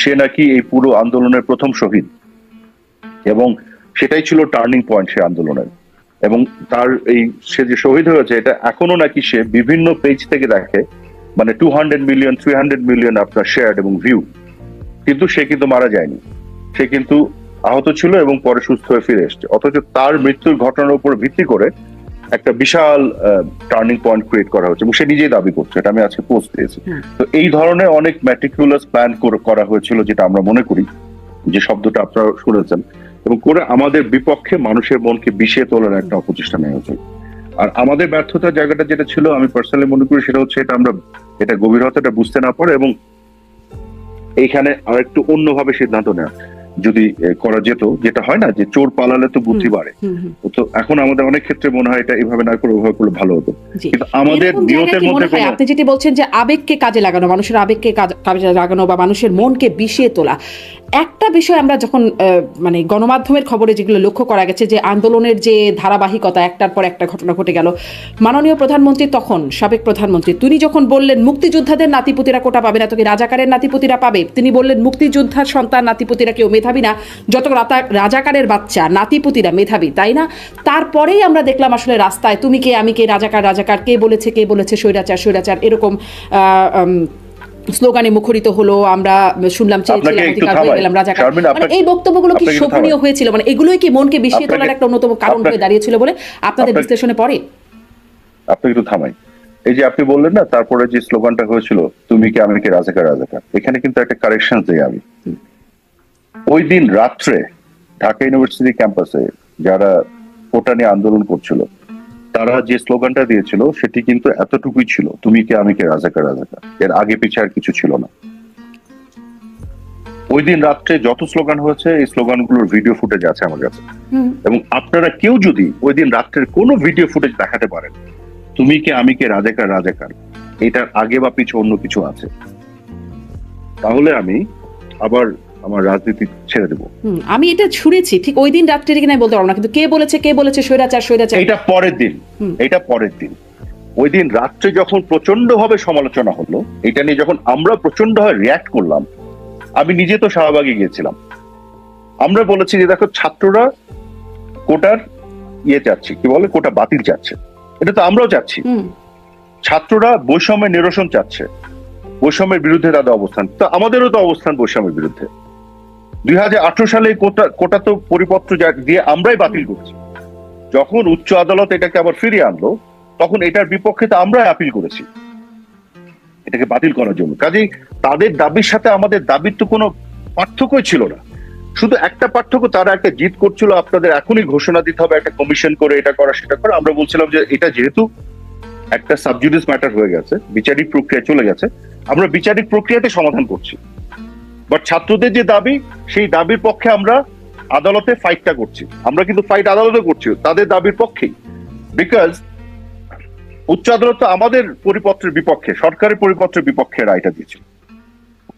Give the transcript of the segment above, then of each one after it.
সে নাকি এই পুরো আন্দোলনের প্রথম শহীদ, এবং সেটাই ছিল টার্নিং পয়েন্ট সে আন্দোলনের। এবং তার এই সে যে শহীদ হয়েছে এটা এখনো নাকি সে বিভিন্ন পেজ থেকে দেখে, মানে 200 মিলিয়ন 300 মিলিয়ন আপনার শেয়ার এবং ভিউ, কিন্তু সে কিন্তু মারা যায়নি, সে কিন্তু আহত ছিল এবং পরে সুস্থ হয়ে ফিরে এসছে। অথচ তার মৃত্যুর ঘটনার উপর ভিত্তি করে একটা বিশাল টার্নিং পয়েন্ট ক্রিয়েট করা হচ্ছে এবং সে নিজেই দাবি করছে, এটা আমি আজকে পোস্ট দিয়েছি। তো এই ধরনের অনেক ম্যাটিকুলাস প্ল্যান করা হয়েছিল, যেটা আমরা মনে করি যে শব্দটা আপনারা শুনেছেন, এবং করে আমাদের বিপক্ষে মানুষের মনকে বিষিয়ে তোলার একটা অপচেষ্টা নেওয়া হয়েছে। আর আমাদের ব্যর্থতার জায়গাটা যেটা ছিল আমি পার্সোনালি মনে করি সেটা হচ্ছে এটা গভীরতাটা বুঝতে না পারে, এবং এইখানে আর একটু অন্যভাবে সিদ্ধান্ত নেওয়া যদি করা যেত, যেটা হয় না যে চোর পালালে তো বুদ্ধি বাড়ে, তো এখন আমাদের অনেক ক্ষেত্রে মনে হয় এটা এভাবে না করে ওভাবে করলে ভালো হতো। কিন্তু আমাদের নিয়তের মধ্যে আপনি যেটি বলছেন যে আবেগকে কাজে লাগানো, মানুষের আবেগকে কাজে লাগানো বা মানুষের মনকে বিষিয়ে তোলা, একটা বিষয় আমরা যখন মানে গণমাধ্যমের খবরে যেগুলো লক্ষ্য করা গেছে যে আন্দোলনের যে ধারাবাহিকতা, একটার পর একটা ঘটনা ঘটে গেল, মাননীয় প্রধানমন্ত্রী তখন সাবেক প্রধানমন্ত্রী তিনি যখন বললেন মুক্তিযোদ্ধাদের নাতিপুতিরা কোটা পাবে না, তো কি রাজাকারের নাতিপুতিরা পাবে? তিনি বললেন মুক্তিযোদ্ধার সন্তান নাতিপুতিরা কেউ মেধাবী না, যত রাজাকারের বাচ্চা নাতিপুতিরা মেধাবী, তাই না? তারপরেই আমরা দেখলাম আসলে রাস্তায় তুমি কে আমি কে, রাজাকার কে বলেছে স্বৈরাচার এরকম স্লোগানে মুখরিত হলো। আমরা শুনলাম এই বক্তব্যগুলো কি শোভনীয় হয়েছিল? মানে এগুলোই কি মনকে বিষিয়ে তোলার একটা অন্যতম কারণ হয়ে দাঁড়িয়েছিল বলে আপনাদের বিশ্লেষণে পড়ে? আপনি একটু থামাই, এই যে আপনি বললেন না তারপরে যে স্লোগানটা হয়েছিল তুমি কি আমি কে, রাজাকার, এখানে কিন্তু একটা কারেকশন দেই আমি। ওই দিন রাত্রে ঢাকা ইউনিভার্সিটি ক্যাম্পাসে যারা কোটা নিয়ে আন্দোলন করছিল তারা যে স্লোগানটা দিয়েছিল সেটি কিন্তু এতটুকুই ছিল, তুমি কে আমি কে, রাজাকার, এর আগে পিছে আর কিছু ছিল না। ওই দিন রাত্রে যত স্লোগান হয়েছে এই স্লোগানগুলোর ভিডিও ফুটেজ আছে আমার কাছে, এবং আপনারা কেউ যদি ওই দিন রাত্রের কোনো ভিডিও ফুটেজ দেখাতে পারেন তুমি কে আমি কে, রাজাকার এটার আগে বা পিছে অন্য কিছু আছে, তাহলে আমি আবার আমার রাজনীতি ছেড়ে দেবো। আমি এটা ছুড়েছি ঠিক ওই দিন রাত্রে কিনা বলতে পারবো না, কিন্তু কে বলেছে স্বৈরাচার এটা পরের দিন ওই দিন রাত্রে যখন প্রচন্ড ভাবে সমালোচনা হলো এটা নিয়ে, যখন আমরা প্রচন্ড ভাবে রিয়াক্ট করলাম, আমি নিজে তো শাহবাগে গিয়েছিলাম, আমরা বলেছি যে দেখো ছাত্ররা কোটার চাচ্ছে, কি বলে কোটা বাতিল চাচ্ছে, এটা তো আমরাও চাচ্ছি। ছাত্ররা বৈষম্যের নিরসন চাচ্ছে, বৈষম্যের বিরুদ্ধে তাদের অবস্থান, তো আমাদেরও তো অবস্থান বৈষম্যের বিরুদ্ধে। 2018 সালে কোটা তো পরিপত্র দিয়ে আমরাই বাতিল করেছি, যখন উচ্চ আদালত এটাকে আবার ফিরিয়ে আনলো তখন এটার বিপক্ষে তো আমরাই আপিল করেছি এটাকে বাতিল করার জন্য। কাজেই তাদের দাবির সাথে আমাদের দাবির তো কোনো পার্থক্যই ছিল না, শুধু একটা পার্থক্য, তারা একটা জিদ করছিল আপনাদের এখনই ঘোষণা দিতে হবে একটা কমিশন করে এটা করা সেটা করা। আমরা বলছিলাম যে এটা যেহেতু একটা সাবজুডিস ম্যাটার হয়ে গেছে, বিচারিক প্রক্রিয়া চলে গেছে, আমরা বিচারিক প্রক্রিয়াতে সমাধান করছি, বাট ছাত্রদের যে দাবি সেই দাবির পক্ষে আমরা আদালতে ফাইটটা করছি। আমরা কিন্তু ফাইট আদালতে করছি তাদের দাবির পক্ষেই, বিকজ উচ্চ আদালত আমাদের পরিপত্রের বিপক্ষে, সরকারের পরিপত্রের বিপক্ষে রায়টা দিয়েছিল।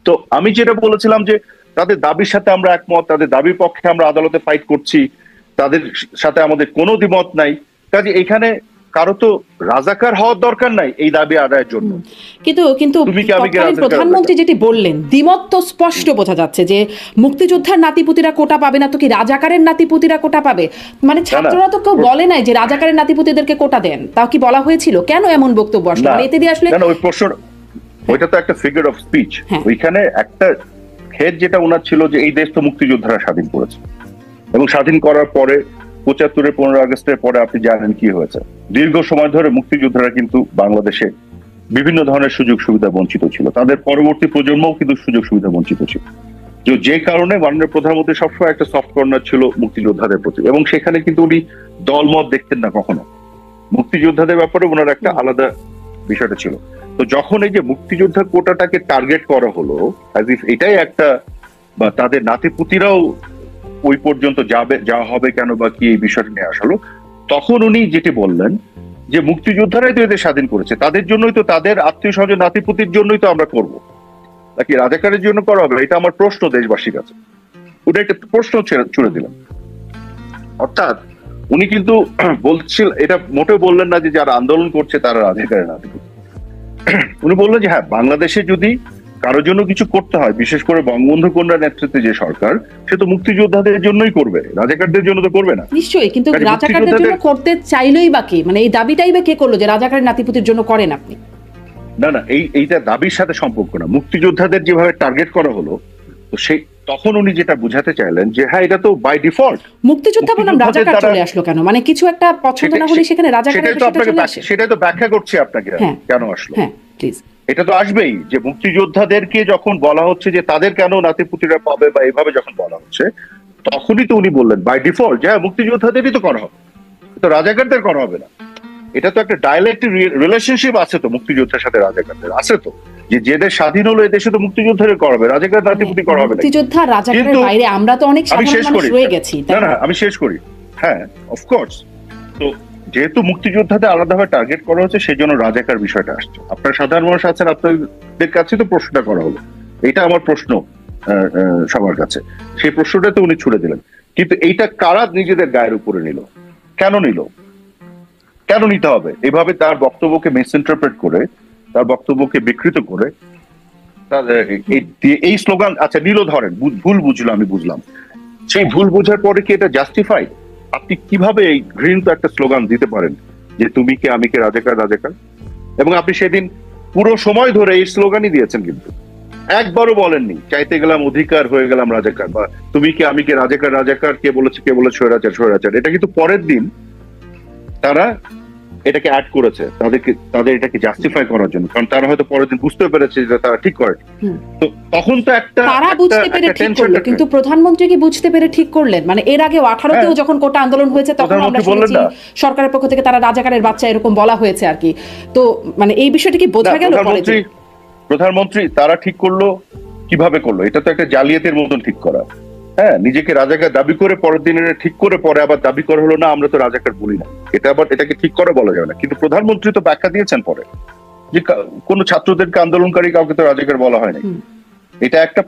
তো আমি যেটা বলেছিলাম যে তাদের দাবির সাথে আমরা একমত, তাদের দাবির পক্ষে আমরা আদালতে ফাইট করছি, তাদের সাথে আমাদের কোনো দ্বিমত নাই। কাজে এখানে কারো তো রাজাকার হওয়ার দরকার নাই এই দাবি আদায়ের জন্য। কিন্তু প্রধানমন্ত্রী যেটি বললেন, দ্বিমত তো স্পষ্ট বোঝা যাচ্ছে যে মুক্তিযোদ্ধার নাতিপুতিরা কোটা পাবে না, তো কি রাজাকারের নাতিপুতিরা কোটা পাবে? মানে ছাত্ররা তো কেউ বলে নাই যে রাজাকারের নাতিপুতিদেরকে কোটা দেন, তাও কি বলা হয়েছিল? কেন এমন বক্তব্য আসলে? এতে দিয়ে আসলে ওই প্রশ্ন, ওইটা তো একটা ফিগার অফ স্পিচ। ওইখানে একটা খেদ যেটা ওনার ছিল যে এই দেশ তো মুক্তিযোদ্ধারা স্বাধীন করেছে, এবং স্বাধীন করার পরে 75-এর 15 আগস্টের পরে আপনি জানেন কি হয়েছে, দীর্ঘ সময় ধরে মুক্তিযোদ্ধারা কিন্তু বাংলাদেশে বিভিন্ন ধরনের সুযোগ সুবিধা বঞ্চিত ছিল, তাদের পরবর্তী প্রজন্মও কিন্তু সুযোগ সুবিধা বঞ্চিত ছিল, যে কারণে মাননীয় প্রধানমন্ত্রী সবসময় একটা সফট কর্নার ছিল মুক্তিযোদ্ধাদের প্রতি, এবং সেখানে কিন্তু উনি দলমত দেখতেন না কখনো, মুক্তিযোদ্ধাদের ব্যাপারে ওনার একটা আলাদা বিষয়টা ছিল। তো যখন এই যে মুক্তিযোদ্ধা কোটাটাকে টার্গেট করা হলো অ্যাজ ইফ এটাই একটা, বা তাদের নাতিপুতিরাও ওই পর্যন্ত যাওয়া হবে কেন বা কি, এই বিষয়টা নিয়ে আসলো, তখন উনি যেটি বললেন যে মুক্তিযোদ্ধারাই তো এদের স্বাধীন করেছে, তাদের জন্যই তো, তাদের আত্মীয় স্বজন নাতিপুতির জন্যই তো আমরা করবো, নাকি রাজাকারের জন্য করা হবে? এটা আমার প্রশ্ন দেশবাসীর কাছে, ওটা একটা প্রশ্ন ছুড়ে দিলাম। অর্থাৎ উনি কিন্তু বলছিলেন, এটা মোটেও বললেন না যে যারা আন্দোলন করছে তারা রাজাকারের নাতিপুতি, উনি বললেন যে হ্যাঁ বাংলাদেশে যদি কারোর জন্য কিছু করতে হয়, বিশেষ করে বঙ্গবন্ধু কন্যার নেতৃত্বে যে সরকার, সে তো মুক্তিযোদ্ধাদের জন্যই করবে, রাজাকারদের জন্য তো করবে না। নিশ্চয়ই, কিন্তু কারণ রাজাকারদের জন্য করতে চাইলেই বা কি, মানে এই দাবিটাই বা কে করলো যে রাজাকারের নাতিপুতির জন্য করেন আপনি? না না, এইটা দাবির সাথে সম্পর্ক না। মুক্তিযোদ্ধাদের যেভাবে টার্গেট করা হলো, তো সেই তখন উনি যেটা বুঝাতে চাইলেন যে হ্যাঁ, এটা তো বাই ডিফল্ট মুক্তিযোদ্ধা বনাম রাজাকার চলে আসলো কেন? মানে কিছু একটা পছন্দ না হলে সেখানে রাজাকারের বিষয়টা চলে আসে। সেটাই তো ব্যাখ্যা করছি আপনাকে কেন আসলো। হ্যাঁ প্লিজ। এটা তো আসবেই যে মুক্তিযোদ্ধাদেরকে যখন বলা হচ্ছে যে তাদের কেন নাতিপুতিরা পাবে বা এইভাবে যখন বলা হচ্ছে, তখনই তো উনি বললেন বাই ডিফল্ট যে হ্যাঁ, মুক্তিযোদ্ধাদেরই তো করা হবে, তো রাজাকারদের করা হবে না। এটা তো একটা ডায়ালেক্টিভ রিলেশনশিপ আছে তো মুক্তিযোদ্ধার সাথে রাজাকারদের, আছে তো, যে দেশ স্বাধীন হলো এই দেশে তো মুক্তিযোদ্ধাদের করা হবে, রাজাকার নাতিপুতি করা হবে না। মুক্তিযোদ্ধা রাজাকারের বাইরে আমরা তো অনেক সাধারণ মানুষ রয়ে গেছি। না আমি শেষ করি। হ্যাঁ, অফকোর্স। তো যেহেতু মুক্তিযোদ্ধাদের আলাদাভাবে টার্গেট করা হচ্ছে, সেই জন্য রাজাকার বিষয়টা আসছে। আপনার সাধারণ মানুষ আছেন, আপনাদের কাছে তো প্রশ্নটা করা হলো, এটা আমার প্রশ্ন সবার কাছে, সেই প্রশ্নটা তো উনি ছুড়ে দিলেন। কিন্তু এইটা কারা নিজেদের গায়ের উপরে নিল? কেন নিল? কেন নিতে হবে? এভাবে তার বক্তব্যকে মিসইন্টারপ্রেট করে, তার বক্তব্যকে বিকৃত করে এই স্লোগান, আচ্ছা নিল, ধরেন ভুল বুঝলো, আমি বুঝলাম, সেই ভুল বোঝার পরে কি এটা জাস্টিফাই? আপনি কিভাবে এই ঘৃণিত একটা স্লোগান দিতে পারেন যে তুমি কে আমি কে, রাজাকার রাজাকার? এবং আপনি সেদিন পুরো সময় ধরে এই স্লোগানই দিয়েছেন, কিন্তু একবারও বলেননি চাইতে গেলাম অধিকার, হয়ে গেলাম রাজাকার, বা তুমি কে আমি কে, রাজাকার রাজাকার, কে বলেছে স্বৈরাচার স্বৈরাচার। এটা কিন্তু পরের দিন তারা এটাকে অ্যাড করেছে তাদের এটাকে জাস্টিফাই করার জন্য, কারণ তারা হয়তো পরের দিন বুঝতে পেরেছে যে তারা ঠিক করে। তো তখন তো তারা বুঝতে পেরে ঠিক করলো, কিন্তু প্রধানমন্ত্রী কি বুঝতে পেরে ঠিক করলেন? মানে এর আগে 18তেও যখন কোটা আন্দোলন হয়েছে তখন আমরা শুনেছি সরকারের পক্ষ থেকে তারা রাজাকারের বাচ্চা এরকম বলা হয়েছে আর কি। তো মানে এই বিষয়টা কি বোঝা গেল? প্রধানমন্ত্রী তারা ঠিক করলো, কিভাবে করলো? এটা তো একটা জালিয়াতির মতন ঠিক করা। হ্যাঁ, নিজেকে রাজাকার দাবি করে পরের দিন ঠিক করে পরে আবার দাবি করা হলো না আমরা তো রাজাকার বলি না, এটাকে ঠিক করে বলা যাবে না। কিন্তু প্রধানমন্ত্রী তো ব্যাখ্যা দিয়েছেন পরে যে কোন ছাত্রদেরকে, আন্দোলনকারী কাউকে তো রাজাকার বলা হয়নি। এটা একটা